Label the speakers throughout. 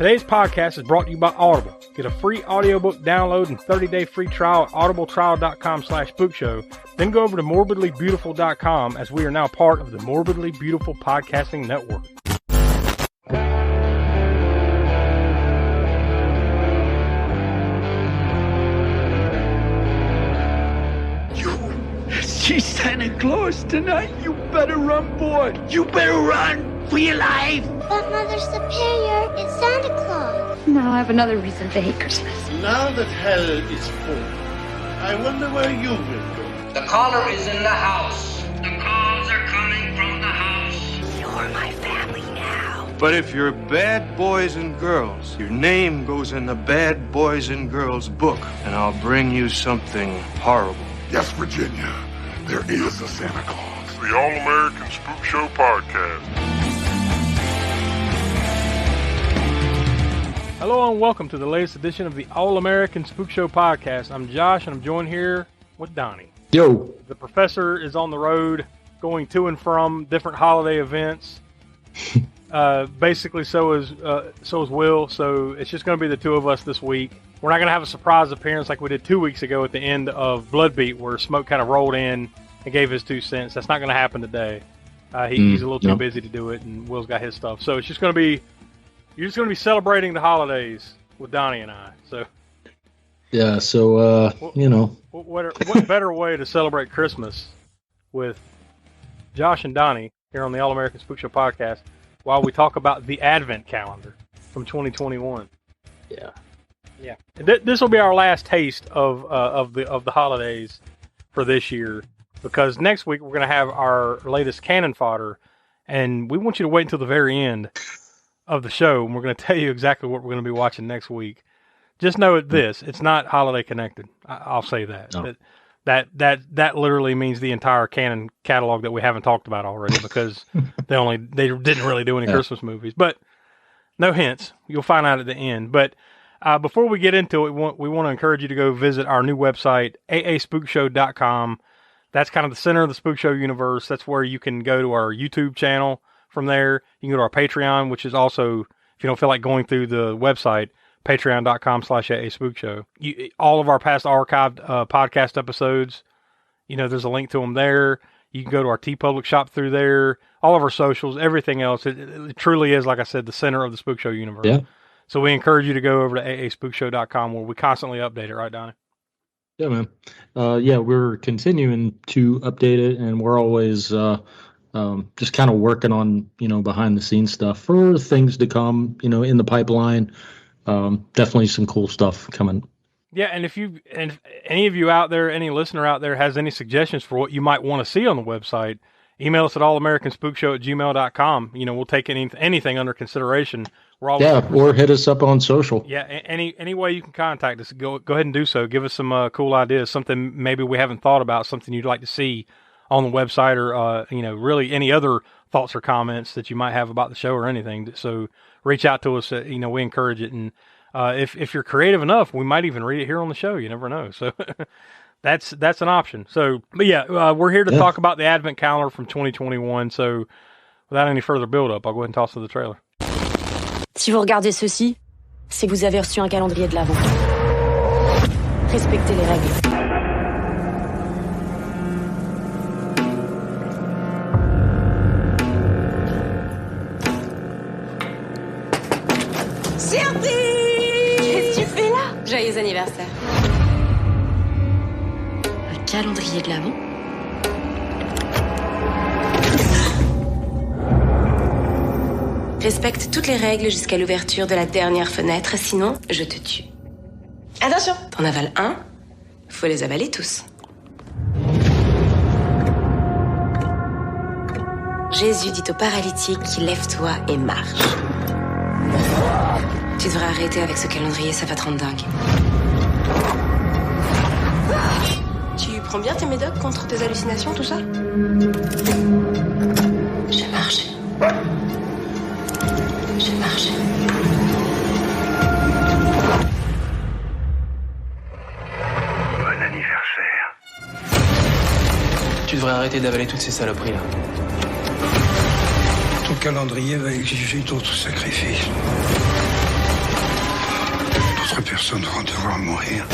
Speaker 1: Today's podcast is brought to you by Audible. Get a free audiobook download and 30-day free trial at audibletrial.com/spookshow. Then go over to morbidlybeautiful.com as we are now part of the Morbidly Beautiful Podcasting Network.
Speaker 2: You see Santa Claus tonight? You better run, boy. You better run for your life.
Speaker 3: But Mother Superior, it's Santa Claus.
Speaker 4: Now I have another reason to hate Christmas.
Speaker 5: Now that hell is full, I wonder where you will go.
Speaker 6: The caller is in the house. The calls are coming from the house.
Speaker 4: You're my family now.
Speaker 7: But if you're bad boys and girls, your name goes in the bad boys and girls book, and I'll bring you something horrible.
Speaker 8: Yes, Virginia, there is a Santa Claus.
Speaker 9: The All-American Spook Show Podcast.
Speaker 1: Hello and welcome to the latest edition of the All-American Spook Show Podcast. I'm Josh and I'm joined here with Donny.
Speaker 10: Yo.
Speaker 1: The professor is on the road going to and from different holiday events. Basically, so is Will. So it's just going to be the two of us this week. We're not going to have a surprise appearance like we did 2 weeks ago at the end of Bloodbeat, where Smoke kind of rolled in and gave his 2 cents. That's not going to happen today. He's a little too busy to do it, and Will's got his stuff. So it's just going to be, you're just going to be celebrating the holidays with Donnie and I. So
Speaker 10: yeah. So
Speaker 1: what better way to celebrate Christmas with Josh and Donnie here on the All American Spook Show Podcast while we talk about the Advent calendar from 2021.
Speaker 10: Yeah.
Speaker 1: Yeah, this will be our last taste of the holidays for this year, because next week we're going to have our latest cannon fodder, and we want you to wait until the very end of the show, and we're going to tell you exactly what we're going to be watching next week. Just know it's not holiday connected. I'll say that. No. That literally means the entire canon catalog that we haven't talked about already, because they didn't really do any Christmas movies. But no hints. You'll find out at the end. But before we get into it, we want to encourage you to go visit our new website, aaspookshow.com. That's kind of the center of the Spook Show universe. That's where you can go to our YouTube channel from there. You can go to our Patreon, which is also, if you don't feel like going through the website, patreon.com/aaspookshow. All of our past archived podcast episodes, there's a link to them there. You can go to our TeePublic shop through there. All of our socials, everything else. It truly is, like I said, the center of the Spook Show universe. Yeah. So we encourage you to go over to aaspookshow.com, where we constantly update it, right, Donnie?
Speaker 10: Yeah, man. We're continuing to update it, and we're always just kind of working on, behind the scenes stuff for things to come, in the pipeline. Definitely some cool stuff coming.
Speaker 1: Yeah, and if any of you out there, any listener out there has any suggestions for what you might want to see on the website, email us at allamericanspookshow@gmail.com. We'll take anything under consideration.
Speaker 10: Or hit us up on social.
Speaker 1: Yeah, any way you can contact us, go ahead and do so. Give us some cool ideas, something maybe we haven't thought about, something you'd like to see on the website, or really any other thoughts or comments that you might have about the show or anything. So reach out to us. We encourage it, and if you're creative enough, we might even read it here on the show. You never know. So that's an option. So, but yeah, we're here to talk about the Advent calendar from 2021. So without any further build-up, I'll go ahead and toss to the trailer.
Speaker 4: Si vous regardez ceci, c'est que vous avez reçu un calendrier de l'Avent. Respectez les règles. Surprise! Qu'est-ce que tu fais là? Joyeux anniversaire. Un calendrier de l'Avent? Respecte toutes les règles jusqu'à l'ouverture de la dernière fenêtre, sinon je te tue. Attention, t'en avales un, faut les avaler tous. Jésus dit au paralytique, lève-toi et marche. Tu devrais arrêter avec ce calendrier, ça va te rendre dingue. Tu prends bien tes médocs contre tes hallucinations, tout ça? Je marche.
Speaker 5: Bon anniversaire.
Speaker 11: Tu devrais arrêter d'avaler toutes ces saloperies là.
Speaker 5: Ton calendrier va exiger d'autres sacrifices.
Speaker 8: Personne ne va devoir mourir.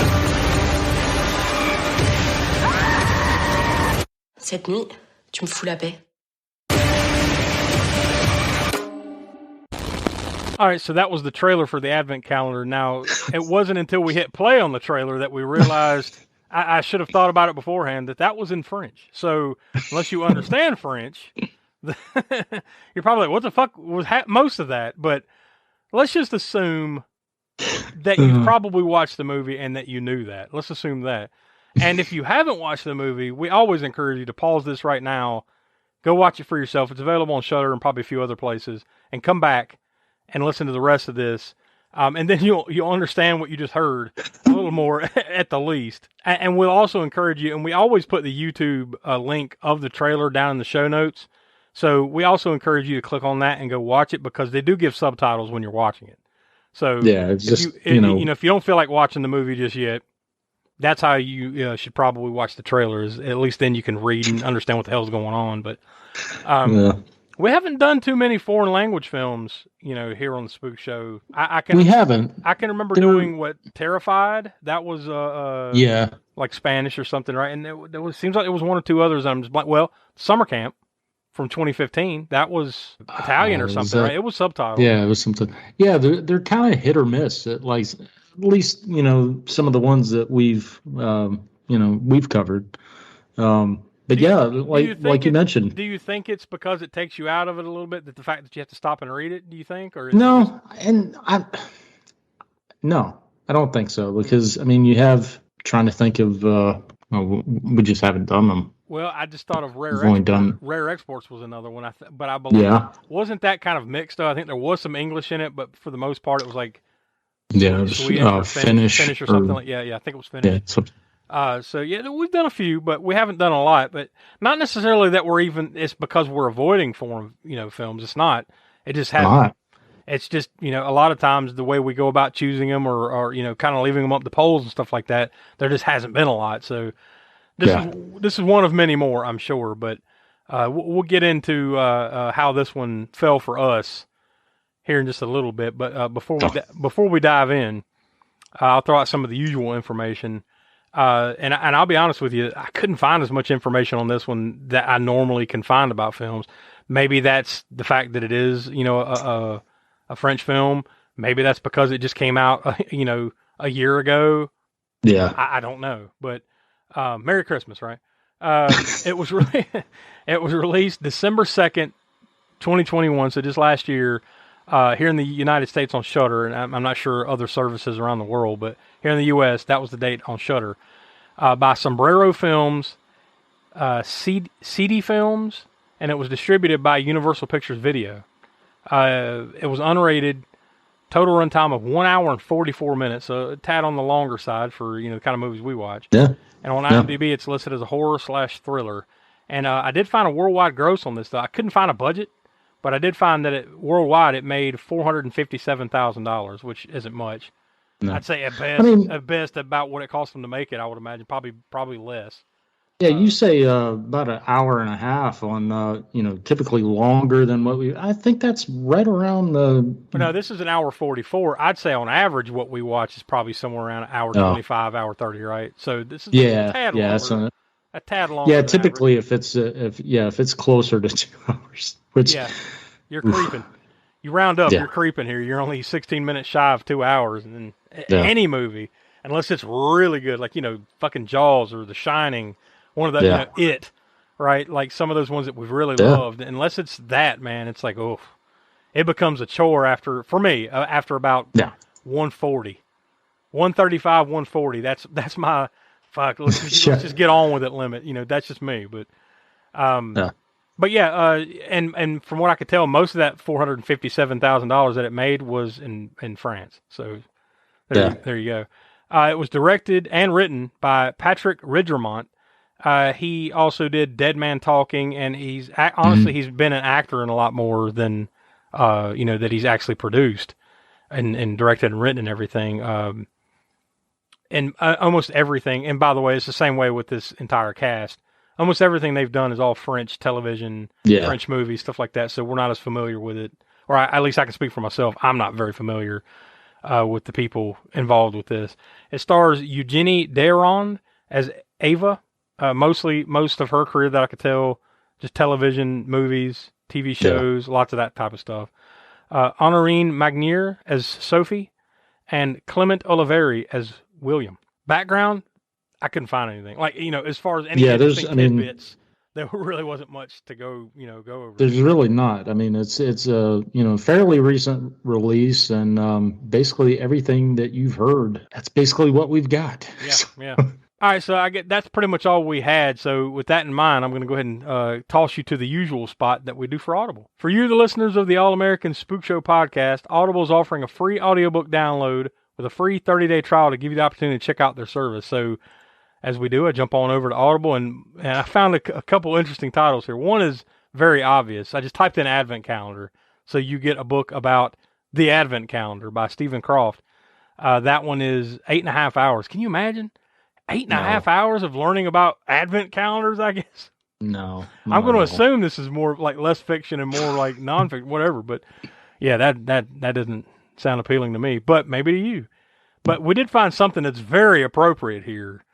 Speaker 4: Cette nuit, tu me fous la paix.
Speaker 1: All right, so that was the trailer for the Advent calendar. Now, it wasn't until we hit play on the trailer that we realized, I should have thought about it beforehand, that was in French. So, unless you understand French, you're probably like, what the fuck was most of that? But let's just assume that you've probably watched the movie and that you knew that. Let's assume that. And if you haven't watched the movie, we always encourage you to pause this right now, go watch it for yourself. It's available on Shudder and probably a few other places, and come back and listen to the rest of this, and then you'll understand what you just heard a little more at the least. And we'll also encourage you, and we always put the YouTube link of the trailer down in the show notes. So we also encourage you to click on that and go watch it, because they do give subtitles when you're watching it. So
Speaker 10: yeah, it's just
Speaker 1: if you don't feel like watching the movie just yet, that's how you should probably watch the trailers. At least then you can read and understand what the hell's going on. But we haven't done too many foreign language films, here on the Spook Show.
Speaker 10: We haven't.
Speaker 1: I can remember doing Terrified. That was like Spanish or something, right? And it seems like there was one or two others. I'm just like, well, Summer Camp from 2015. That was Italian or something, right? It was subtitled.
Speaker 10: Yeah, it was something. Yeah, they're kind of hit or miss. At least some of the ones that we've covered. But like you mentioned.
Speaker 1: Do you think it's because it takes you out of it a little bit, that the fact that you have to stop and read it, do you think? Or
Speaker 10: no, I don't think so, because, you have trying to think of, we just haven't done them.
Speaker 1: Well, I just thought of Rare Exports was another one, but I believe, wasn't that kind of mixed though? I think there was some English in it, but for the most part it was like
Speaker 10: Swedish or
Speaker 1: Finnish or something like, I think it was Finnish. Yeah, we've done a few, but we haven't done a lot. But not necessarily that it's because we're avoiding foreign, films. It's not. It just hasn't. It's just, a lot of times the way we go about choosing them, or kind of leaving them up to polls and stuff like that, there just hasn't been a lot. So this is one of many more, I'm sure. But we'll get into how this one fell for us here in just a little bit. But before we dive in, I'll throw out some of the usual information. And I'll be honest with you, I couldn't find as much information on this one that I normally can find about films. Maybe that's the fact that it is, a French film. Maybe that's because it just came out, a year ago.
Speaker 10: Yeah,
Speaker 1: I don't know. But Merry Christmas, right? It was released December 2nd, 2021. So just last year. Here in the United States on Shudder, and I'm not sure other services around the world, but here in the U.S., that was the date on Shudder, by Sombrero Films, CD Films, and it was distributed by Universal Pictures Video. It was unrated, total runtime of 1 hour and 44 minutes, so a tad on the longer side for the kind of movies we watch.
Speaker 10: Yeah.
Speaker 1: And on IMDb, it's listed as a horror/thriller. And I did find a worldwide gross on this, though. I couldn't find a budget. But I did find that worldwide it made $457,000, which isn't much. No. I'd say at best about what it cost them to make it. I would imagine probably less.
Speaker 10: Yeah, you say about an hour and a half on typically longer than what I think that's right around the.
Speaker 1: But no, this is an hour 44. I'd say on average what we watch is probably somewhere around an hour 25, hour 30, right? So this is a tad longer. A tad longer.
Speaker 10: Yeah, typically if it's closer to 2 hours. Which,
Speaker 1: you're creeping. You round up, you're creeping here. You're only 16 minutes shy of 2 hours. And any movie, unless it's really good, like, fucking Jaws or The Shining, one of the, It, right? Like some of those ones that we've really loved. Unless it's that, man, it's like, it becomes a chore after about 140. 135, 140. That's my, fuck, let's just get on with it limit. That's just me. But, But and from what I could tell, most of that $457,000 that it made was in France. So there you go. It was directed and written by Patrick Ridgermont. He also did Dead Man Talking, and he's been an actor in a lot more than that he's actually produced and directed and written and everything. And almost everything. And by the way, it's the same way with this entire cast. Almost everything they've done is all French television, French movies, stuff like that. So we're not as familiar with it, or at least I can speak for myself. I'm not very familiar with the people involved with this. It stars Eugenie Deron as Ava. Most of her career that I could tell, just television, movies, TV shows, lots of that type of stuff. Honorine Magnier as Sophie, and Clement Oliveri as William. Background, I couldn't find anything. Like, as far as any interesting tidbits, there really wasn't much to go over.
Speaker 10: There's really not. I mean, it's a fairly recent release, and basically everything that you've heard, that's basically what we've got.
Speaker 1: Yeah. All right, so that's pretty much all we had. So with that in mind, I'm going to go ahead and toss you to the usual spot that we do for Audible. For you, the listeners of the All-American Spook Show podcast, Audible is offering a free audiobook download with a free 30-day trial to give you the opportunity to check out their service. So as we do, I jump on over to Audible, and I found a couple interesting titles here. One is very obvious. I just typed in Advent Calendar, so you get a book about the Advent Calendar by Stephen Croft. That one is 8.5 hours. Can you imagine? 8.5 hours of learning about Advent calendars, I guess?
Speaker 10: No.
Speaker 1: I'm going to assume this is more like less fiction and more like nonfiction, whatever. But yeah, that doesn't sound appealing to me, but maybe to you. But we did find something that's very appropriate here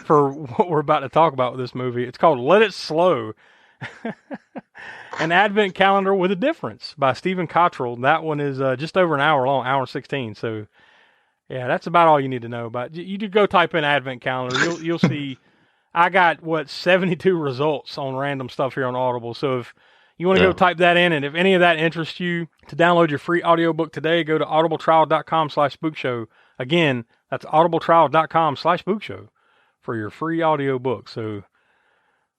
Speaker 1: for what we're about to talk about with this movie. It's called Let It Slow. An Advent Calendar with a Difference by Stephen Cottrell. That one is just over an hour long, hour 16. So yeah, that's about all you need to know about. You do go type in Advent Calendar. You'll see. I got 72 results on random stuff here on Audible. So if you want to go type that in, and if any of that interests you, to download your free audiobook today, go to audibletrial.com/spookshow. Again, that's audibletrial.com/spookshow for your free audiobook. So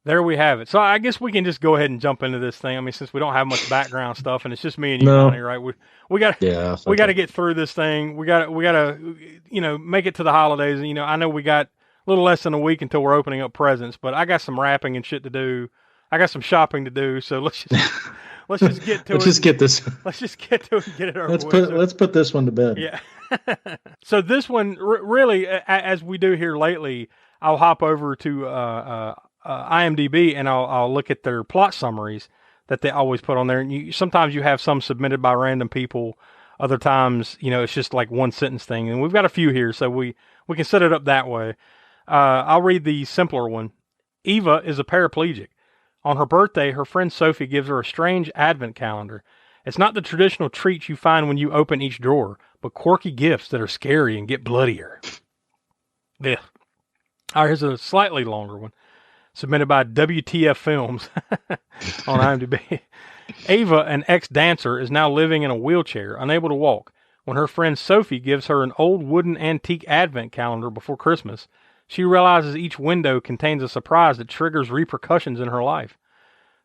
Speaker 1: there we have it. So I guess we can just go ahead and jump into this thing. I mean, since we don't have much background stuff, and it's just me and you, Donny, right? We got to get through this thing. We got to make it to the holidays. I know we got a little less than a week until we're opening up presents, but I got some wrapping and shit to do. I got some shopping to do. So let's just get to it.
Speaker 10: Let's just get this.
Speaker 1: Let's just get to it and get it over with.
Speaker 10: Let's put this one to bed.
Speaker 1: Yeah. So this one, really, as we do here lately, I'll hop over to IMDb, and I'll look at their plot summaries that they always put on there. And sometimes you have some submitted by random people. Other times, it's just like one sentence thing. And we've got a few here, so we can set it up that way. I'll read the simpler one. Eva is a paraplegic. On her birthday, her friend Sophie gives her a strange advent calendar. It's not the traditional treats you find when you open each drawer, but quirky gifts that are scary and get bloodier. Yeah. All right, here's a slightly longer one, submitted by WTF Films on IMDb. Ava, an ex-dancer, is now living in a wheelchair, unable to walk. When her friend Sophie gives her an old wooden antique advent calendar before Christmas, she realizes each window contains a surprise that triggers repercussions in her life.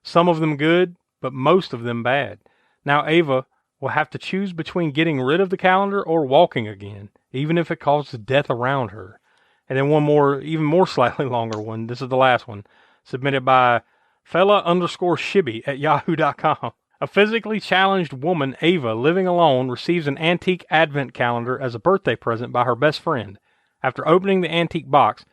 Speaker 1: Some of them good, but most of them bad. Now Ava will have to choose between getting rid of the calendar or walking again, even if it causes death around her. And then one more, even more slightly longer one. This is the last one, submitted by fella_shibby at yahoo.com. A physically challenged woman, Ava, living alone, receives an antique advent calendar as a birthday present by her best friend. After opening the antique box,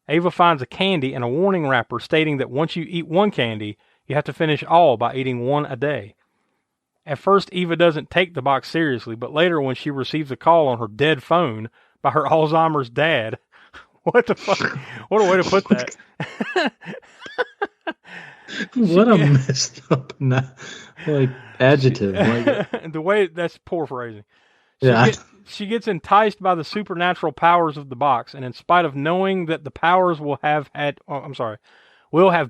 Speaker 1: Ava finds a candy and a warning wrapper stating that once you eat one candy, you have to finish all by eating one a day. At first, Eva doesn't take the box seriously, but later when she receives a call on her dead phone by her Alzheimer's dad, what the fuck? What a way to put that.
Speaker 10: What a messed up adjective.
Speaker 1: The way, that's poor phrasing. She gets enticed by the supernatural powers of the box, and in spite of knowing that the powers will have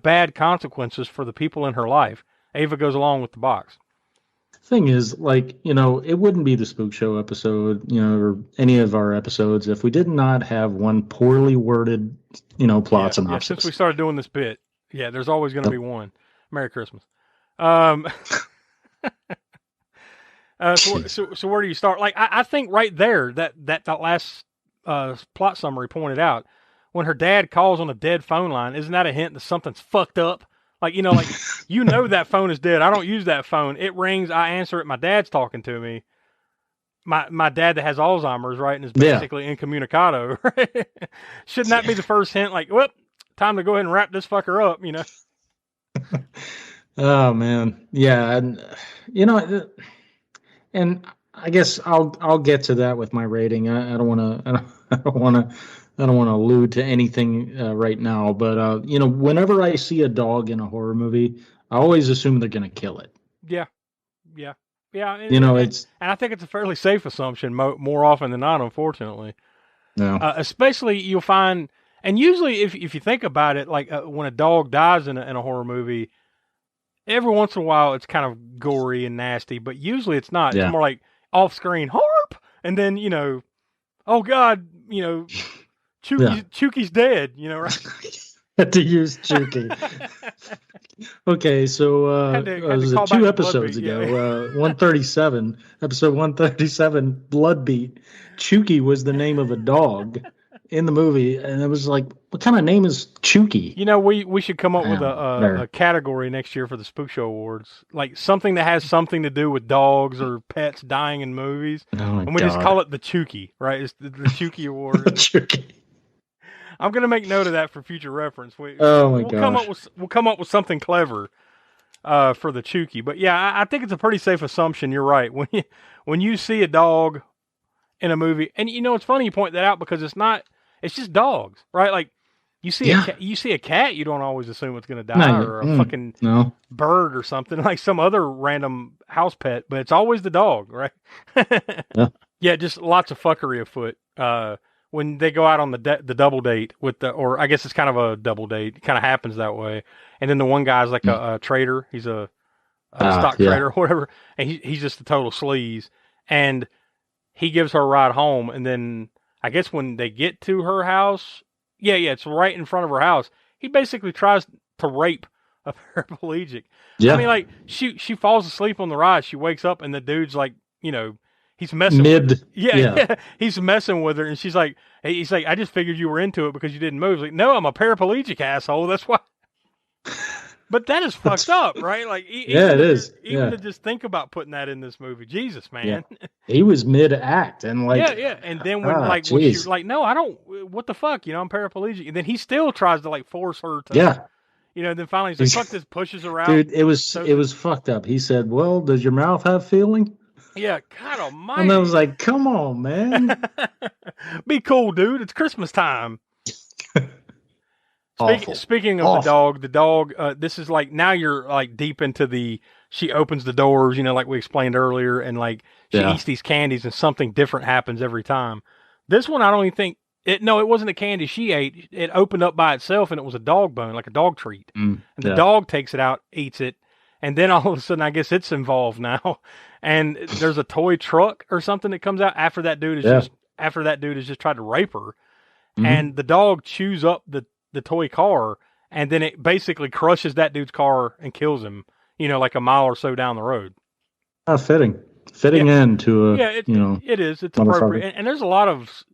Speaker 1: bad consequences for the people in her life, Ava goes along with the box.
Speaker 10: Thing is, it wouldn't be the Spook Show episode, or any of our episodes if we did not have one poorly worded, plot synopsis.
Speaker 1: Since we started doing this bit, there's always going to be one. Merry Christmas. So where do you start? I think right there that last plot summary pointed out, when her dad calls on a dead phone line, isn't that a hint that something's fucked up? That phone is dead. I don't use that phone. It rings. I answer it. My dad's talking to me. My dad that has Alzheimer's, right, and is basically incommunicado. Right? Shouldn't that be the first hint? Time to go ahead and wrap this fucker up.
Speaker 10: Oh man, yeah, and I guess I'll get to that with my rating. I don't want to I don't want to I don't want to allude to anything right now. But whenever I see a dog in a horror movie, I always assume they're gonna kill it.
Speaker 1: Yeah, yeah, yeah.
Speaker 10: It's
Speaker 1: and I think it's a fairly safe assumption more often than not, unfortunately.
Speaker 10: no.
Speaker 1: Especially you'll find, and usually if you think about it, like when a dog dies in a horror movie, every once in a while it's kind of gory and nasty, but usually it's not.
Speaker 10: Yeah.
Speaker 1: It's more like off screen harp, and then oh God, Chuki's dead, right?
Speaker 10: Had to use Chuki. Okay, so
Speaker 1: Had to
Speaker 10: was
Speaker 1: call
Speaker 10: it 2
Speaker 1: back
Speaker 10: episodes
Speaker 1: Bloodbeat,
Speaker 10: ago? 137, episode 137, Bloodbeat. Chuki was the name of a dog in the movie, and it was like, what kind of name is Chuki?
Speaker 1: We should come up with a category next year for the Spookshow Awards, like something that has something to do with dogs or pets dying in movies, and we just call it the Chuki, right? It's the Chuki Award.
Speaker 10: Chuki.
Speaker 1: I'm gonna make note of that for future reference. We'll come up with something clever for the Chuki. But yeah, I think it's a pretty safe assumption. You're right. When you see a dog in a movie, and it's funny you point that out because it's just dogs, right? Like you see a cat, you don't always assume it's gonna die, or a fucking bird or something like some other random house pet, but it's always the dog, right? Yeah, just lots of fuckery afoot. When they go out on the double date or I guess it's kind of a double date. It kind of happens that way. And then the one guy's like a trader. He's a stock trader or whatever. And he's just a total sleaze. And he gives her a ride home. And then I guess when they get to her house, it's right in front of her house. He basically tries to rape a paraplegic. Yeah. I mean, like she falls asleep on the ride. She wakes up and the dude's like, he's messing with her. Yeah. He's messing with her, and he's like, I just figured you were into it because you didn't move. He's like, no, I'm a paraplegic, asshole. That's why. But that is fucked up, right? Like,
Speaker 10: it is.
Speaker 1: Even to just think about putting that in this movie, Jesus, man.
Speaker 10: Yeah. He was mid-act, and like,
Speaker 1: and then when she's like, no, I don't. What the fuck? I'm paraplegic, and then he still tries to like force her to. Then finally he's like, fuck this, pushes her out.
Speaker 10: Dude, it was fucked up. He said, well, does your mouth have feeling?
Speaker 1: Yeah, God almighty.
Speaker 10: And I was like, come on, man.
Speaker 1: Be cool, dude. It's Christmas time. Speaking of the dog, this is like, now you're like deep into she opens the doors, like we explained earlier, and like she eats these candies and something different happens every time. This one, I don't even think, it wasn't a candy she ate. It opened up by itself and it was a dog bone, like a dog treat. And the dog takes it out, eats it. And then all of a sudden, I guess it's involved now. And there's a toy truck or something that comes out after that dude has just tried to rape her. Mm-hmm. And the dog chews up the toy car, and then it basically crushes that dude's car and kills him, like a mile or so down the road.
Speaker 10: Fitting end to
Speaker 1: it is. It's appropriate. And there's a lot of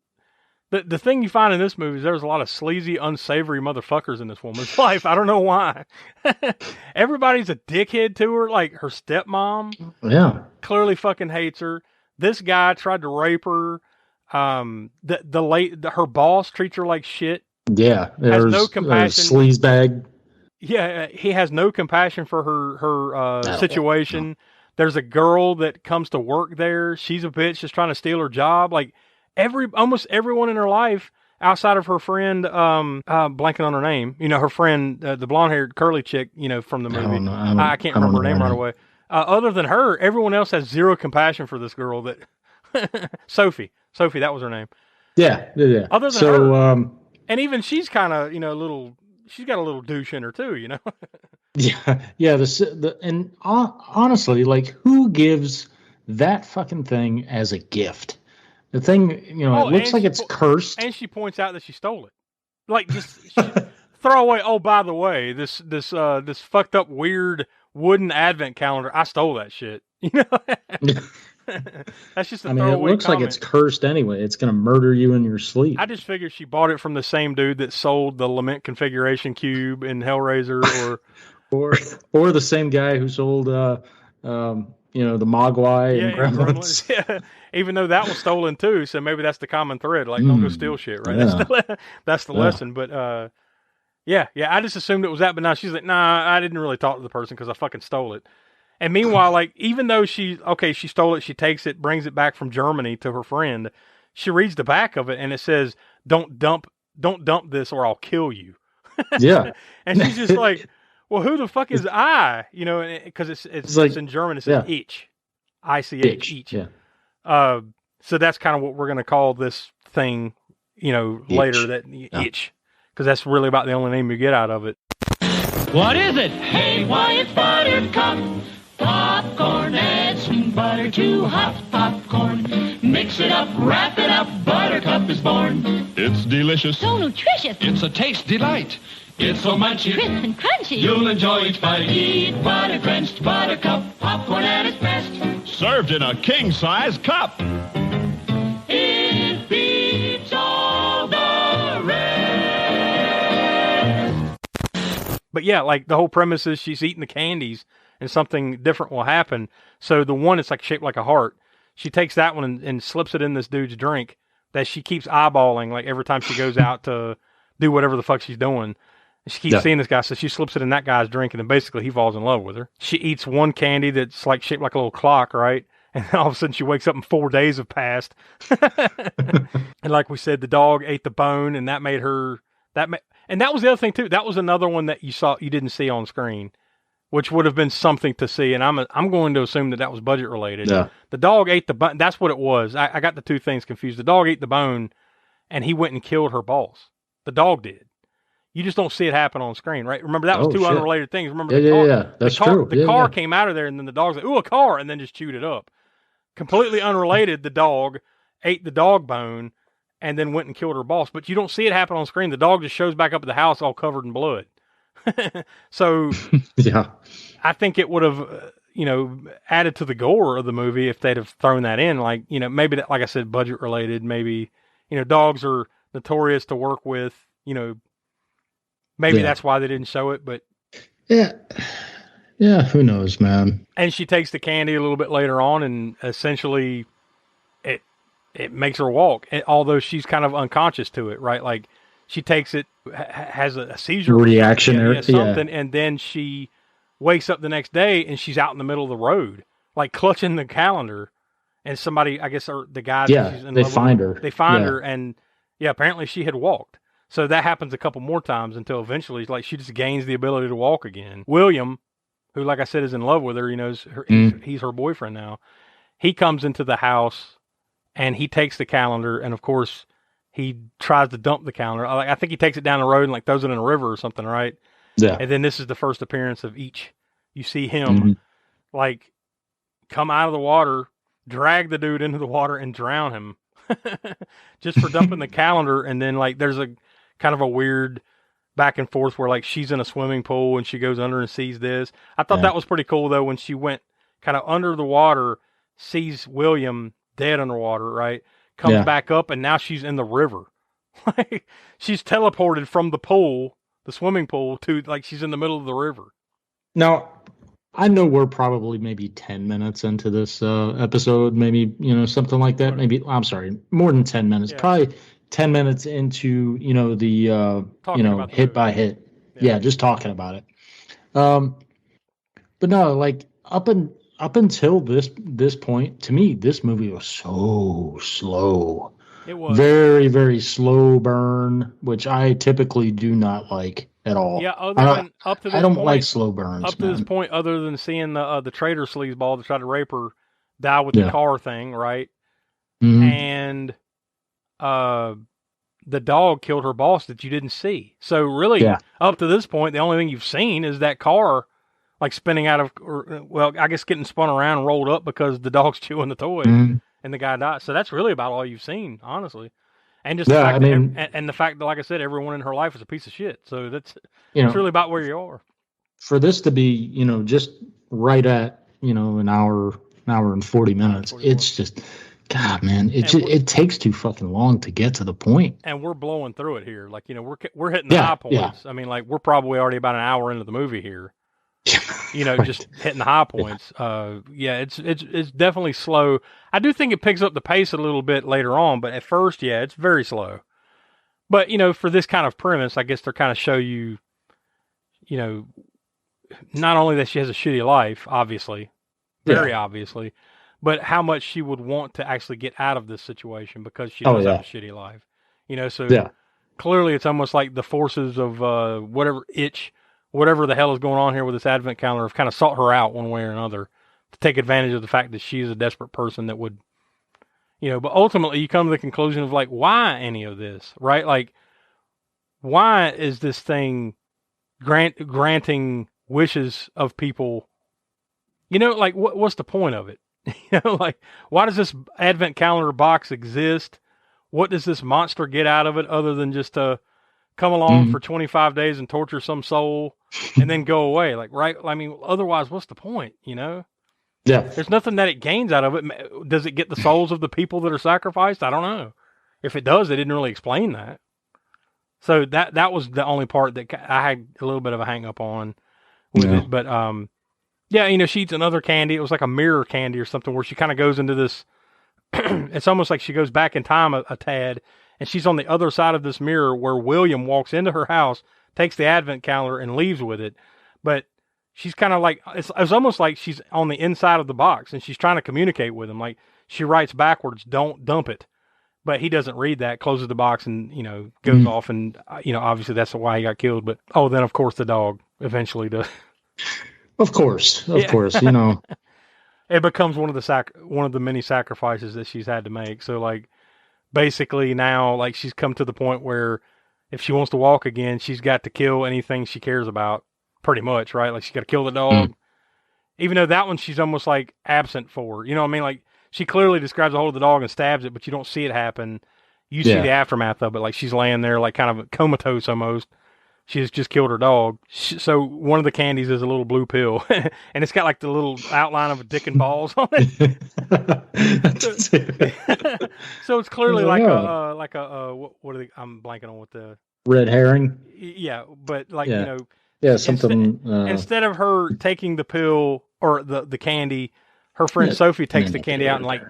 Speaker 1: the thing you find in this movie is there's a lot of sleazy, unsavory motherfuckers in this woman's life. I don't know why. Everybody's a dickhead to her. Like her stepmom, clearly fucking hates her. This guy tried to rape her. Her boss treats her like shit.
Speaker 10: Yeah,
Speaker 1: has no compassion.
Speaker 10: Sleaze bag.
Speaker 1: Yeah, he has no compassion for her situation. There's a girl that comes to work there. She's a bitch, just trying to steal her job. Like. Almost everyone in her life, outside of her friend, blanking on her name, her friend, the blonde-haired curly chick, from the movie. I can't remember her name right away. Other than her, everyone else has zero compassion for this girl. That Sophie, that was her name.
Speaker 10: Yeah.
Speaker 1: Other than her, and even she's kind of, she's got a little douche in her too,
Speaker 10: Yeah. And honestly, like, who gives that fucking thing as a gift? The thing, it looks like it's cursed.
Speaker 1: And she points out that she stole it. Like, just throw away. Oh, by the way, this fucked up weird wooden advent calendar. I stole that shit. That's just a throwaway
Speaker 10: it looks
Speaker 1: comment.
Speaker 10: Like it's cursed anyway. It's going to murder you in your sleep.
Speaker 1: I just figured she bought it from the same dude that sold the Lament Configuration Cube in Hellraiser,
Speaker 10: or the same guy who sold the Mogwai and Gremlins.
Speaker 1: Yeah. Even though that was stolen too, so maybe that's the common thread. Like, don't go steal shit, right? Yeah. That's the lesson. But I just assumed it was that. But now she's like, nah, I didn't really talk to the person because I fucking stole it. And meanwhile, like, even though she stole it, she takes it, brings it back from Germany to her friend. She reads the back of it and it says, don't dump this or I'll kill you.
Speaker 10: Yeah.
Speaker 1: And she's just like, well, who the fuck is I? You know, because it's in German. It says ich. I-C-H, ich.
Speaker 10: Yeah.
Speaker 1: So that's kind of what we're going to call this thing, you know, later, that ich. Because that's really about the only name you get out of it.
Speaker 2: What is it? Hey, why, it's Buttercup. Popcorn, add sweet butter to hot popcorn. Mix it up, wrap it up, Buttercup is born.
Speaker 12: It's delicious.
Speaker 13: So nutritious.
Speaker 12: It's a taste delight.
Speaker 2: It's so munchy,
Speaker 13: crisp and crunchy.
Speaker 2: You'll enjoy each bite. Eat butter-drenched Buttercup, popcorn at its best.
Speaker 12: Served in a king-size cup.
Speaker 2: It beats all the rest.
Speaker 1: But yeah, like the whole premise is she's eating the candies and something different will happen. So the one that's like shaped like a heart, she takes that one and slips it in this dude's drink that she keeps eyeballing like every time she goes out to do whatever the fuck she's doing. She keeps seeing this guy, so she slips it in that guy's drink, and then basically he falls in love with her. She eats one candy that's like shaped like a little clock, right? And then all of a sudden she wakes up and 4 days have passed. And like we said, the dog ate the bone, and that made her and that was the other thing too. That was another one that you didn't see on screen, which would have been something to see. And I'm going to assume that was budget related.
Speaker 10: Yeah.
Speaker 1: The dog ate the bone. That's what it was. I got the two things confused. The dog ate the bone, and he went and killed her boss. The dog did. You just don't see it happen on screen, right? Remember, that was two unrelated things. Remember, the car,
Speaker 10: that's true.
Speaker 1: The car came out of there, and then the dog's like, "Ooh, a car," and then just chewed it up. Completely unrelated. The dog ate the dog bone, and then went and killed her boss. But you don't see it happen on screen. The dog just shows back up at the house all covered in blood. So,
Speaker 10: yeah,
Speaker 1: I think it would have, added to the gore of the movie if they'd have thrown that in. Like, maybe that, like I said, budget related. Maybe, dogs are notorious to work with. Maybe that's why they didn't show it. But
Speaker 10: yeah, who knows, man.
Speaker 1: And she takes the candy a little bit later on, and essentially, it makes her walk, although she's kind of unconscious to it, right? Like, she takes it, has a seizure
Speaker 10: reaction or
Speaker 1: something, and then she wakes up the next day and she's out in the middle of the road, like clutching the calendar, and somebody, I guess, or the guy,
Speaker 10: they find her.
Speaker 1: They find her, and apparently she had walked. So that happens a couple more times until eventually, like, she just gains the ability to walk again. William, who, like I said, is in love with her, he's her boyfriend now. He comes into the house and he takes the calendar, and of course, he tries to dump the calendar. I think he takes it down the road and like throws it in a river or something, right?
Speaker 10: Yeah.
Speaker 1: And then this is the first appearance of each. You see him like come out of the water, drag the dude into the water, and drown him just for dumping the calendar. And then like there's a kind of a weird back and forth where like she's in a swimming pool and she goes under and sees this. I thought that was pretty cool though, when she went kind of under the water, sees William dead underwater, right? Comes back up, and now she's in the river. Like, she's teleported from the pool, the swimming pool, to like she's in the middle of the river.
Speaker 10: Now, I know we're probably maybe 10 minutes into this episode, maybe, something like that. Maybe, I'm sorry, more than 10 minutes. Probably 10 minutes into, the, hit by hit. Yeah, just talking about it. But no, like up until this point, to me, this movie was so slow.
Speaker 1: It was
Speaker 10: very, very slow burn, which I typically do not like at all.
Speaker 1: Yeah,
Speaker 10: I don't like slow burns.
Speaker 1: Up to this point, other than seeing the traitor sleazeball that tried to rape her die with the car thing, right?
Speaker 10: Mm-hmm.
Speaker 1: And the dog killed her boss that you didn't see. So really, up to this point, the only thing you've seen is that car, like spinning out of, I guess getting spun around and rolled up because the dog's chewing the toy and the guy died. So that's really about all you've seen, honestly. And just the fact and the fact that, like I said, everyone in her life is a piece of shit. So that's really about where you are.
Speaker 10: For this to be, just right at, an hour and 40 minutes, it's just, God, man, it takes too fucking long to get to the point.
Speaker 1: And we're blowing through it here. Like, we're hitting the high points. Yeah. I mean, like, we're probably already about an hour into the movie here. Right. Just hitting the high points. It's definitely slow. I do think it picks up the pace a little bit later on, but at first, it's very slow. But, for this kind of premise, I guess they're kind of show you, not only that she has a shitty life, obviously, very obviously, but how much she would want to actually get out of this situation because she does have a shitty life. So clearly it's almost like the forces of whatever the hell is going on here with this advent calendar have kind of sought her out one way or another to take advantage of the fact that she's a desperate person that would, but ultimately you come to the conclusion of like, why any of this, right? Like, why is this thing granting wishes of people? Like what's the point of it? Like, why does this advent calendar box exist? What does this monster get out of it other than just to come along for 25 days and torture some soul and then go away? Like, right? I mean, otherwise, what's the point, Yeah. There's nothing that it gains out of it. Does it get the souls of the people that are sacrificed? I don't know. If it does, they didn't really explain that. So that was the only part that I had a little bit of a hang up on with it. But, she eats another candy. It was like a mirror candy or something where she kind of goes into this. It's almost like she goes back in time a tad, and she's on the other side of this mirror where William walks into her house, takes the advent calendar, and leaves with it. But she's kind of like, it's almost like she's on the inside of the box, and she's trying to communicate with him. Like, she writes backwards, "Don't dump it." But he doesn't read that, closes the box, and, goes off. And, obviously that's why he got killed. But, then, of course, the dog eventually does.
Speaker 10: Of course.
Speaker 1: It becomes one of the many sacrifices that she's had to make. So, like, basically now, like, she's come to the point where if she wants to walk again, she's got to kill anything she cares about, pretty much, right? Like, she's got to kill the dog. Even though that one she's almost, like, absent for. You know what I mean? Like, she clearly describes the hold of the dog and stabs it, but you don't see it happen. You see the aftermath of it. Like, she's laying there, like, kind of comatose almost. She's just killed her dog. So one of the candies is a little blue pill, and it's got like the little outline of a dick and balls on it. So it's clearly like a what are they? I'm blanking on what the
Speaker 10: red herring.
Speaker 1: Yeah, but like
Speaker 10: something.
Speaker 1: Instead of her taking the pill or the candy, her friend Sophie takes the candy out and like.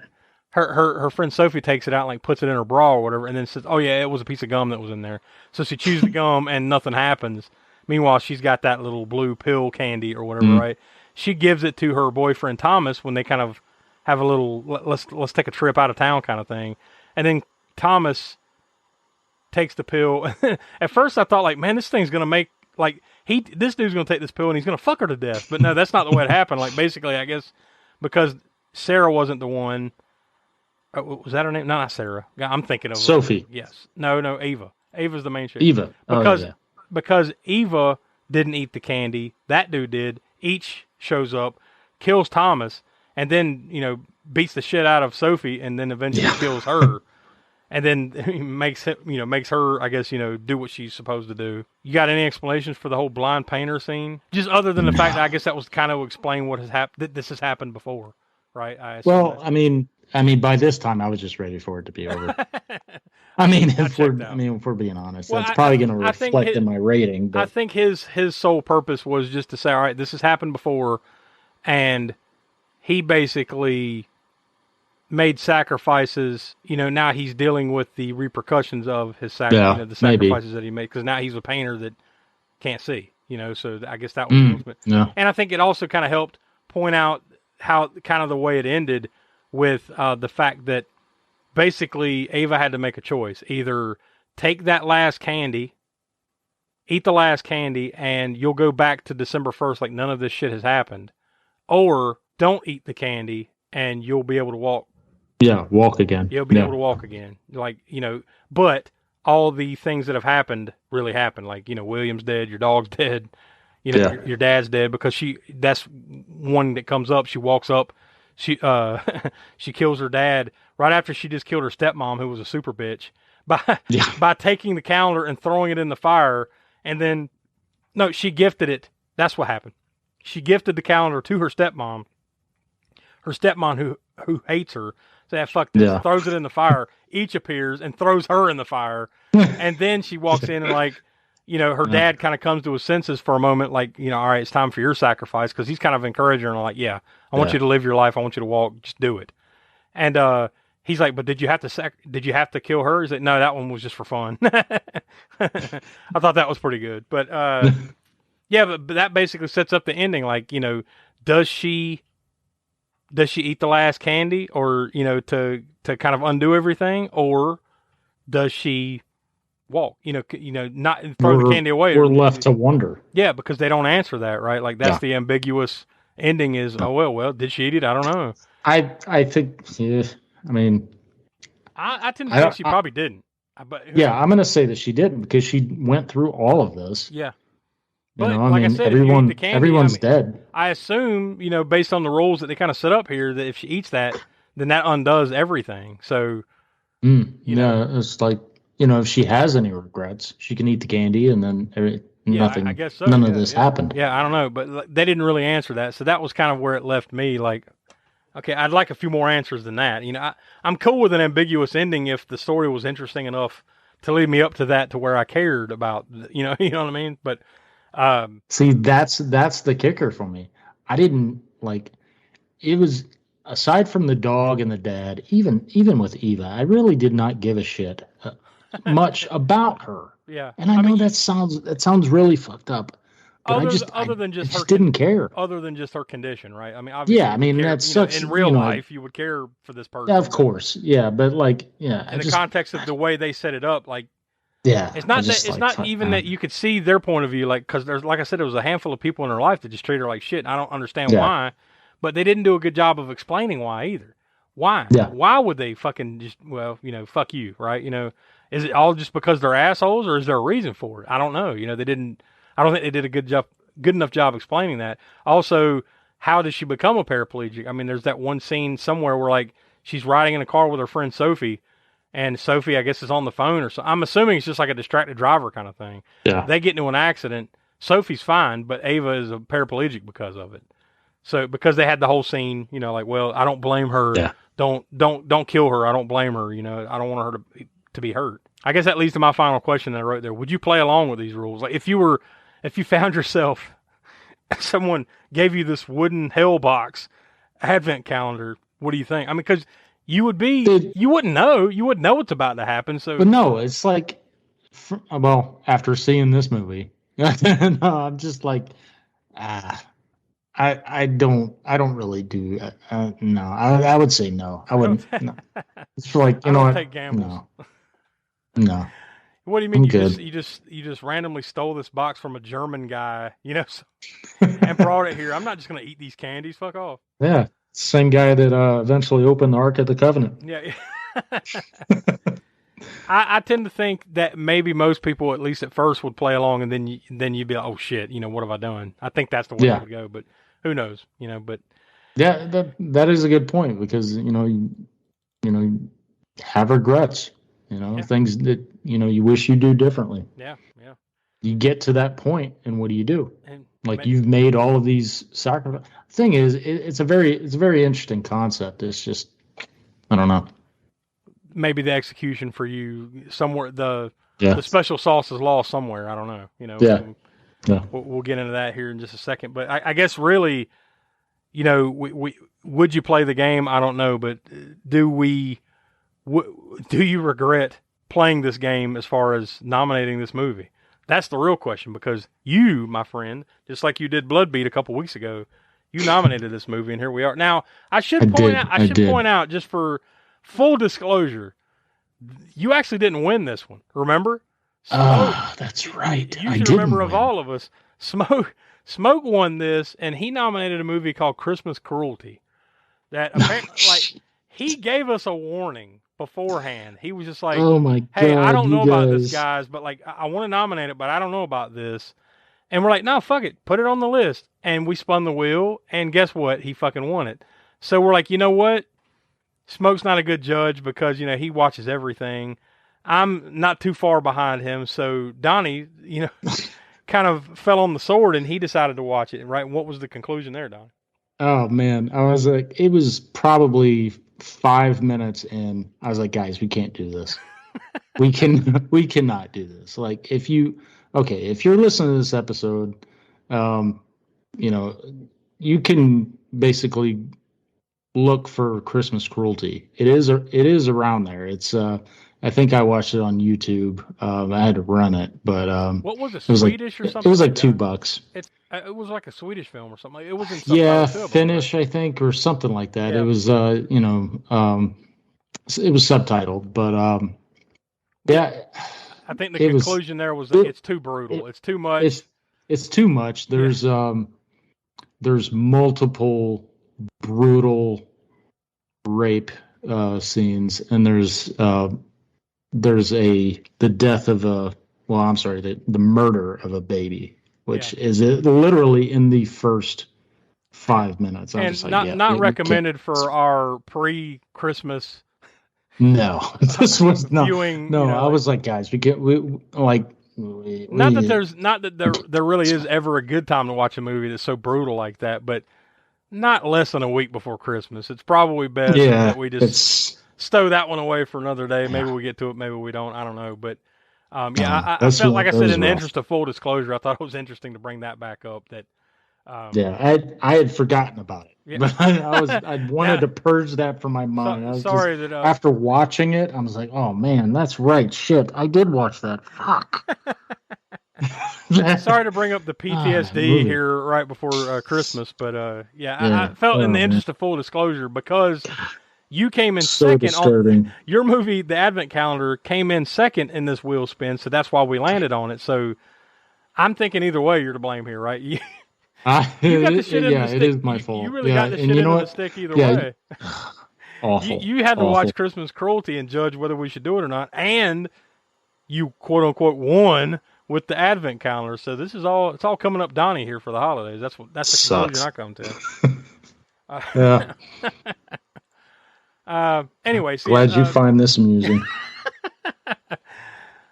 Speaker 1: Her friend Sophie takes it out and like puts it in her bra or whatever, and then says, "Oh yeah, it was a piece of gum that was in there." So she chews the gum and nothing happens. Meanwhile, she's got that little blue pill candy or whatever, right? She gives it to her boyfriend Thomas when they kind of have a little let's take a trip out of town kind of thing, and then Thomas takes the pill. At first, I thought like, man, this thing's gonna make like this dude's gonna take this pill and he's gonna fuck her to death. But no, that's not the way it happened. Like basically, I guess because Sarah wasn't the one. Was that her name? No, not Sarah. I'm thinking of
Speaker 10: Sophie.
Speaker 1: Yes. No, Eva. Ava's the main chick.
Speaker 10: Eva.
Speaker 1: Because Eva didn't eat the candy. That dude did. Each shows up, kills Thomas, and then, beats the shit out of Sophie and then eventually kills her. And then makes her, I guess, do what she's supposed to do. You got any explanations for the whole blind painter scene? Just other than the fact that I guess that was kind of explain what has happened, that this has happened before, right?
Speaker 10: I mean, by this time, I was just ready for it to be over. If we're being honest, that's probably going to reflect in my rating. But
Speaker 1: I think his sole purpose was just to say, all right, this has happened before, and he basically made sacrifices. Now he's dealing with the repercussions of his the sacrifices that he made, because now he's a painter that can't see. So I guess that was and I think it also kind of helped point out how kind of the way it ended. With the fact that basically Ava had to make a choice. Either take that last candy, eat the last candy, and you'll go back to December 1st like none of this shit has happened. Or don't eat the candy and you'll be able to walk.
Speaker 10: Yeah, walk again.
Speaker 1: You'll be able to walk again. Like, but all the things that have happened really happened. Like, William's dead, your dog's dead, your dad's dead, because that's one that comes up. She walks up. She kills her dad right after she just killed her stepmom, who was a super bitch, by taking the calendar and throwing it in the fire. And then, no, she gifted it. That's what happened. She gifted the calendar to her stepmom. Her stepmom, who hates her, said, "Fuck this," throws it in the fire. Each appears and throws her in the fire. And then she walks in and like, her dad kind of comes to his senses for a moment, like, all right, it's time for your sacrifice, because he's kind of encouraging her, like, I want you to live your life. I want you to walk. Just do it. And he's like, but did you have to kill her? He's like, no, that one was just for fun. I thought that was pretty good. But Yeah, but that basically sets up the ending. Like, does she eat the last candy, or to kind of undo everything, or does she walk? Not throw the candy away.
Speaker 10: We're left to wonder.
Speaker 1: Yeah, because they don't answer that, right? Like that's the ambiguous ending. Is well, did she eat it? I don't know.
Speaker 10: I think. Yeah, I mean,
Speaker 1: I tend to think she probably didn't. But
Speaker 10: I'm going to say that she didn't because she went through all of this.
Speaker 1: Yeah.
Speaker 10: But
Speaker 1: like I said,
Speaker 10: everyone's dead.
Speaker 1: I assume, based on the rules that they kind of set up here, that if she eats that, then that undoes everything. So,
Speaker 10: it's like, if she has any regrets, she can eat the candy and then nothing.
Speaker 1: I guess so.
Speaker 10: None of this happened.
Speaker 1: Yeah, I don't know, but they didn't really answer that. So that was kind of where it left me. Like, okay, I'd like a few more answers than that. I'm cool with an ambiguous ending if the story was interesting enough to lead me up to that, to where I cared about. You know what I mean? But
Speaker 10: see, that's the kicker for me. I didn't like. It was aside from the dog and the dad, even with Eva, I really did not give a shit much about her.
Speaker 1: Yeah,
Speaker 10: and I know that sounds really fucked up. But
Speaker 1: other than just her
Speaker 10: didn't care.
Speaker 1: Other than just her condition, right? I mean, obviously,
Speaker 10: yeah. I mean, that sucks.
Speaker 1: In real life, you would care for this person.
Speaker 10: Yeah, of course, yeah. But in
Speaker 1: the context of the way they set it up, like,
Speaker 10: yeah,
Speaker 1: it's not that you could see their point of view, like, because there's, like I said, there was a handful of people in her life that just treat her like shit. And I don't understand why, but they didn't do a good job of explaining why either. Why?
Speaker 10: Yeah.
Speaker 1: Why would they fucking just fuck you, right? Is it all just because they're assholes, or is there a reason for it? I don't know. They didn't. I don't think they did a good enough job explaining that. Also, how did she become a paraplegic? I mean, there's that one scene somewhere where, like, she's riding in a car with her friend Sophie, and Sophie, I guess, is on the phone or something. I'm assuming it's just like a distracted driver kind of thing.
Speaker 10: Yeah.
Speaker 1: They get into an accident. Sophie's fine, but Ava is a paraplegic because of it. So because they had the whole scene, like, well, I don't blame her.
Speaker 10: Yeah.
Speaker 1: Don't kill her. I don't blame her. I don't want her to be hurt. I guess that leads to my final question that I wrote there. Would you play along with these rules? Like, if you found yourself, someone gave you this wooden hell box advent calendar, what do you think? I mean, because you wouldn't know what's about to happen. So,
Speaker 10: but no, it's like, after seeing this movie, no, I'm just like, I don't really do. No, I would say no. I wouldn't. No. It's like, you know what?
Speaker 1: Take gambles.
Speaker 10: No.
Speaker 1: What do you mean?
Speaker 10: I'm
Speaker 1: You just randomly stole this box from a German guy, and brought it here. I'm not just gonna eat these candies. Fuck off.
Speaker 10: Yeah, same guy that eventually opened the Ark of the Covenant.
Speaker 1: Yeah. I tend to think that maybe most people, at least at first, would play along, and then you'd be like, oh shit, what have I done? I think that's the way it would go, but who knows? But
Speaker 10: yeah, that is a good point, because you have regrets. Things that, you wish you do differently.
Speaker 1: Yeah.
Speaker 10: You get to that point, and what do you do? You've made all of these sacrifices. Thing is, it's a very interesting concept. It's just, I don't know.
Speaker 1: Maybe the execution for you somewhere, the special sauce is lost somewhere. I don't know.
Speaker 10: Yeah.
Speaker 1: We'll get into that here in just a second. But I guess really, would you play the game? I don't know, but do you regret playing this game as far as nominating this movie? That's the real question, because you, my friend, just like you did Blood Beat a couple weeks ago, you nominated this movie, and here we are. Now, I should point out, just for full disclosure, you actually didn't win this one. Remember?
Speaker 10: That's right.
Speaker 1: You should remember, of all of us, Smoke won this, and he nominated a movie called Christmas Cruelty. That apparently, he gave us a warning beforehand. He was just like,
Speaker 10: "Oh my God,
Speaker 1: hey, I don't know about this, guys, but I want to nominate it, but I don't know about this." And we're like, "No, fuck it, put it on the list." And we spun the wheel, and guess what? He fucking won it. So we're like, you know what? Smoke's not a good judge, because he watches everything. I'm not too far behind him, so Donnie, kind of fell on the sword, and he decided to watch it. Right? And what was the conclusion there, Donnie?
Speaker 10: Oh man, I was like, it was probably 5 minutes in. I was like, guys, we can't do this. we cannot do this. Like, if you're listening to this episode, you can basically look for Christmas Cruelty. It is around there. It's I think I watched it on YouTube. I had to run it, but
Speaker 1: what was it?
Speaker 10: It was
Speaker 1: Swedish
Speaker 10: like,
Speaker 1: or something?
Speaker 10: it was like
Speaker 1: that?
Speaker 10: $2.
Speaker 1: It was like a Swedish film or something. It was in
Speaker 10: Yeah,
Speaker 1: subtitles too,
Speaker 10: Finnish,
Speaker 1: right?
Speaker 10: I think, or something like that.
Speaker 1: Yeah.
Speaker 10: It was, it was subtitled, but yeah.
Speaker 1: I think the conclusion there was that it's too brutal. It's too much.
Speaker 10: It's too much. There's multiple brutal rape scenes, and there's the death of the murder of a baby, which is literally in the first 5 minutes. I'm
Speaker 1: and
Speaker 10: just like,
Speaker 1: not recommended for our pre-Christmas.
Speaker 10: No, this was not
Speaker 1: viewing.
Speaker 10: No, I was like, guys, not
Speaker 1: that there really is ever a good time to watch a movie that's so brutal like that, but not less than a week before Christmas. It's probably best that we just stow that one away for another day. Maybe we get to it, maybe we don't. I don't know, but I felt like I said, in the interest of full disclosure, I thought it was interesting to bring that back up. That
Speaker 10: I had forgotten about it. Yeah. But I wanted to purge that from my mind. After watching it, I was like, oh man, that's right. Shit, I did watch that. Fuck.
Speaker 1: Sorry to bring up the PTSD here right before Christmas, but I felt in the interest of full disclosure, because you came in second on your movie, The Advent Calendar, came in second in this wheel spin, so that's why we landed on it. So I'm thinking either way, you're to blame here, right? You got the shit in the stick.
Speaker 10: It is my fault.
Speaker 1: You really got the shit in the stick either way.
Speaker 10: Awful.
Speaker 1: You had to watch Christmas Cruelty and judge whether we should do it or not, and you quote unquote won with the Advent Calendar. So it's all coming up Donny here for the holidays. That's the conclusion I come to. Anyways,
Speaker 10: glad you find this amusing.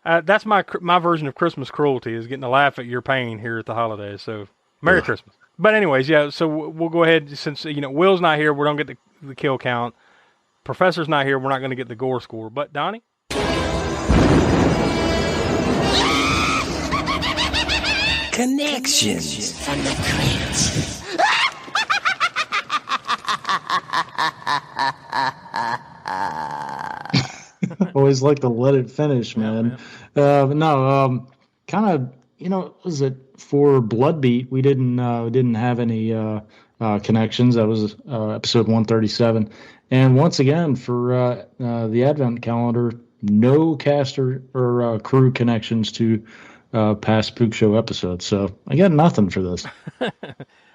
Speaker 1: That's my version of Christmas Cruelty, is getting to laugh at your pain here at the holidays. So Merry Christmas. But anyways, so we'll go ahead, since Will's not here, we don't get the kill count. Professor's not here, we're not going to get the gore score. But Donny?
Speaker 13: Connections from the crypt.
Speaker 10: Always like to let it finish, man. Kind of, was it for Bloodbeat? We didn't have any connections. That was episode 137, and once again for the Advent Calendar, no cast or crew connections to past Spookshow episodes. So I got nothing for this.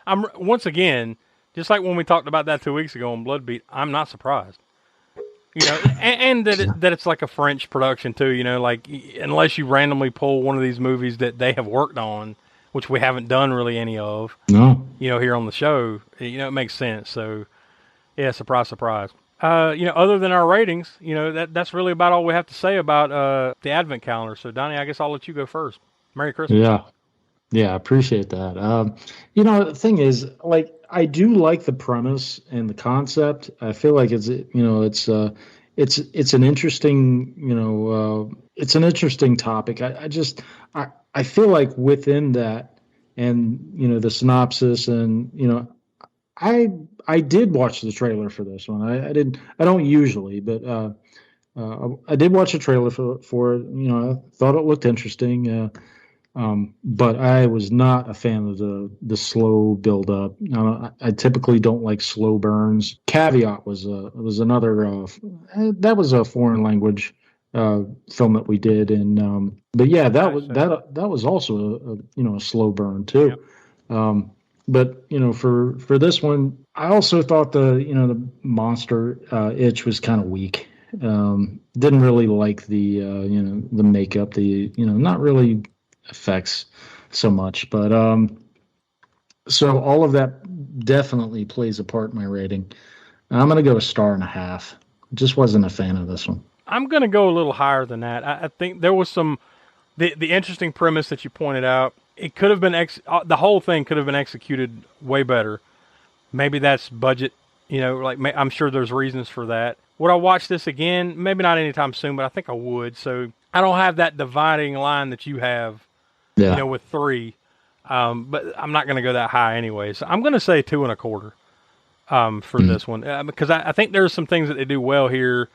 Speaker 1: I'm once again, just like when we talked about that 2 weeks ago on Bloodbeat, I'm not surprised. And that it's like a French production too. Like, unless you randomly pull one of these movies that they have worked on, which we haven't done really any of.
Speaker 10: No.
Speaker 1: Here on the show, it makes sense. So, yeah, surprise, surprise. Other than our ratings, that's really about all we have to say about the Advent Calendar. So, Donny, I guess I'll let you go first. Merry Christmas.
Speaker 10: Yeah, I appreciate that. The thing is, like, I do like the premise and the concept. I feel like it's an interesting, it's an interesting topic. I feel like within that, and the synopsis, and I did watch the trailer for this one. I don't usually, but I did watch a trailer for it. I thought it looked interesting. But I was not a fan of the slow build up. I typically don't like slow burns. Caveat was another that was a foreign language film that we did, and but yeah, that was also a slow burn too. Yep. But for this one, I also thought the monster itch was kind of weak. Didn't really like the makeup, not really effects so much, but so all of that definitely plays a part in my rating. I'm gonna go 1.5 stars. Just wasn't a fan of this one.
Speaker 1: I'm gonna go a little higher than that. I think there was some the interesting premise that you pointed out. It could have been the whole thing could have been executed way better. Maybe that's budget. I'm sure there's reasons for that. Would I watch this again? Maybe not anytime soon, but I think I would. So I don't have that dividing line that you have.
Speaker 10: Yeah.
Speaker 1: With 3, but I'm not going to go that high anyway. So I'm going to say 2.25 for this one, because I think there's some things that they do well here.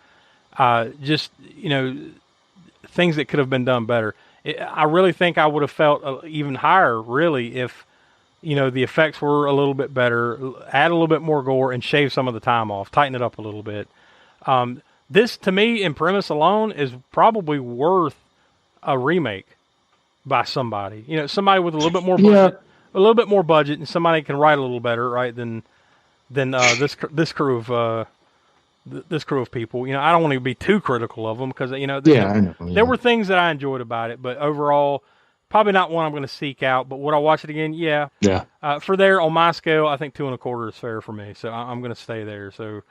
Speaker 1: just, things that could have been done better. I really think I would have felt even higher, really, if, the effects were a little bit better, add a little bit more gore, and shave some of the time off, tighten it up a little bit. This, to me, in premise alone, is probably worth a remake by somebody. Somebody with a little bit more budget, and somebody can write a little better, right, than this crew of people. I don't want to be too critical of them because there were things that I enjoyed about it, but overall, probably not one I'm going to seek out. But would I watch it again? Yeah. For there, on my scale, I think 2.25 is fair for me, so I'm going to stay there. So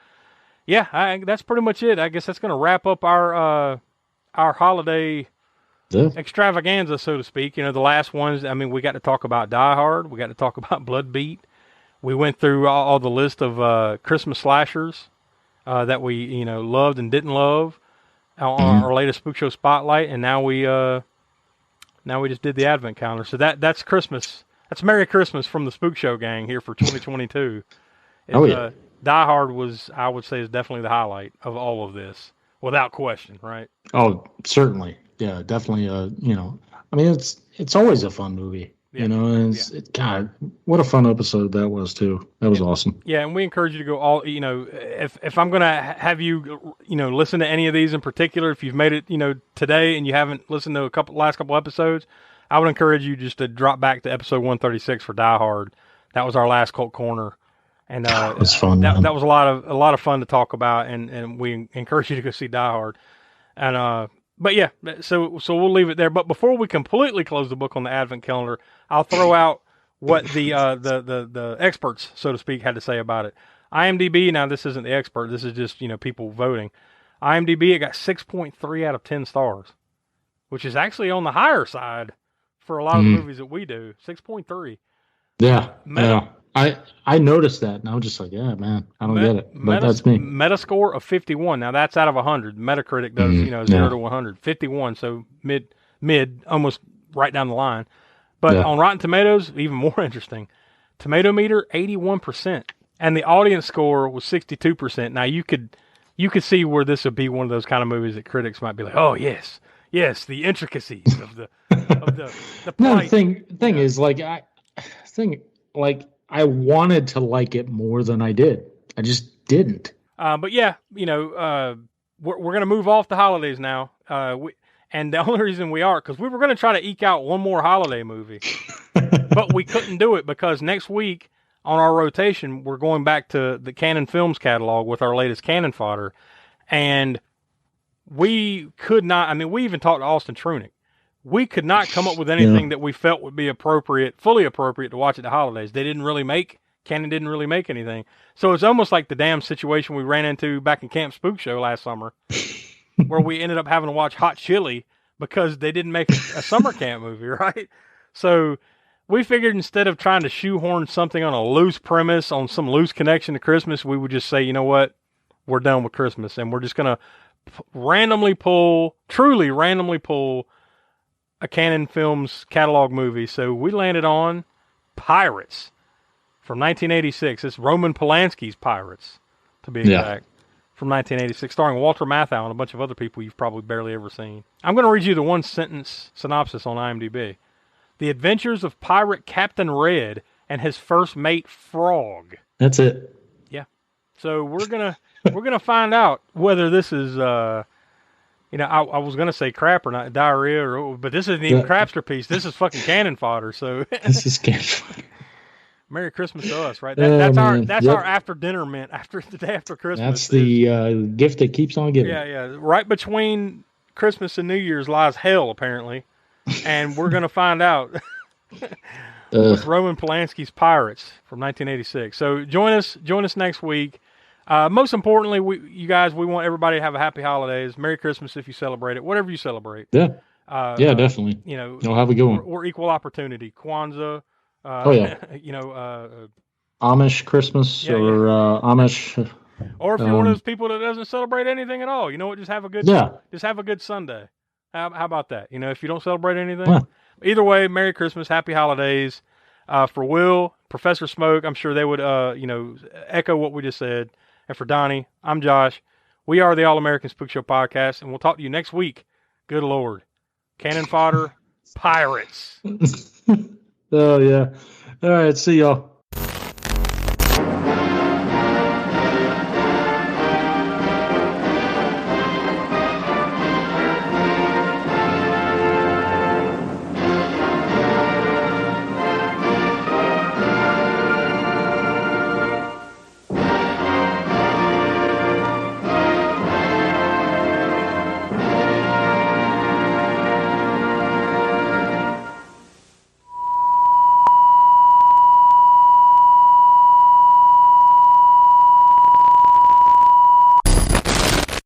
Speaker 1: yeah, that's pretty much it. I guess that's going to wrap up our holiday extravaganza, so to speak. The last ones. I mean, we got to talk about Die Hard. We got to talk about Blood Beat. We went through all the list of Christmas slashers that we loved and didn't love on our latest Spookshow Spotlight, and now we just did the Advent calendar. So that's Christmas. That's Merry Christmas from the Spookshow gang here for 2022. Die Hard was, I would say, is definitely the highlight of all of this, without question, right?
Speaker 10: Oh, certainly. Yeah, definitely. I mean, it's always a fun movie, and God, what a fun episode that was too. That was awesome.
Speaker 1: Yeah, and we encourage you to go all, if I'm going to have you, listen to any of these in particular, if you've made it, today and you haven't listened to last couple episodes, I would encourage you just to drop back to episode 136 for Die Hard. That was our last Cult Corner. And
Speaker 10: it was fun.
Speaker 1: That was a lot of fun to talk about, and we encourage you to go see Die Hard. And but yeah, so we'll leave it there. But before we completely close the book on the Advent calendar, I'll throw out what the experts, so to speak, had to say about it. IMDb. Now this isn't the expert. This is just people voting. IMDb, it got 6.3 out of 10 stars, which is actually on the higher side for a lot of the movies that we do. 6.3.
Speaker 10: Yeah. I noticed that, and I was just like, yeah, man, I don't get it. But that's me.
Speaker 1: Metascore of 51. Now, that's out of 100. Metacritic does, 0 to 100. 51, so mid, almost right down the line. But on Rotten Tomatoes, even more interesting. Tomato meter, 81%. And the audience score was 62%. Now, you could see where this would be one of those kind of movies that critics might be like, oh, yes, the intricacies of the plight.
Speaker 10: No, the thing is, I wanted to like it more than I did. I just didn't.
Speaker 1: But yeah, we're going to move off the holidays now. And the only reason we are, because we were going to try to eke out one more holiday movie, but we couldn't do it because next week on our rotation, we're going back to the Canon Films catalog with our latest Canon fodder. And we could not, we even talked to Austin Trunick. We could not come up with anything that we felt would be fully appropriate to watch at the holidays. Canon didn't really make anything. So it's almost like the damn situation we ran into back in Camp Spookshow last summer, where we ended up having to watch Hot Chili because they didn't make a summer camp movie, right? So we figured instead of trying to shoehorn something on a loose premise, on some loose connection to Christmas, we would just say, you know what? We're done with Christmas, and we're just going to truly randomly pull a Canon Films catalog movie. So we landed on Pirates from 1986. It's Roman Polanski's Pirates, to be exact, from 1986, starring Walter Matthau and a bunch of other people you've probably barely ever seen. I'm going to read you the one-sentence synopsis on IMDb. The adventures of pirate Captain Red and his first mate Frog.
Speaker 10: That's it.
Speaker 1: Yeah. So we're gonna find out whether this is I was going to say crap or not, diarrhea, but this isn't even crapster piece. This is fucking cannon fodder. So
Speaker 10: this is cannon fodder.
Speaker 1: Merry Christmas to us, right? That's our after dinner mint after the day after Christmas.
Speaker 10: That's the gift that keeps on giving.
Speaker 1: Yeah. Right between Christmas and New Year's lies hell, apparently, and we're going to find out with Roman Polanski's Pirates from 1986. So join us next week. Most importantly, we want everybody to have a happy holidays, Merry Christmas if you celebrate it, whatever you celebrate.
Speaker 10: Yeah, definitely. You'll have a good one.
Speaker 1: Or equal opportunity, Kwanzaa.
Speaker 10: Amish Christmas or Amish.
Speaker 1: Or if you're one of those people that doesn't celebrate anything at all, just have a good Sunday. How about that? If you don't celebrate anything, either way, Merry Christmas, Happy Holidays. For Will, Professor Smoke, I'm sure they would echo what we just said. And for Donnie, I'm Josh. We are the All American Spook Show podcast, and we'll talk to you next week. Good Lord. Cannon fodder, pirates.
Speaker 10: Oh, yeah. All right. See y'all.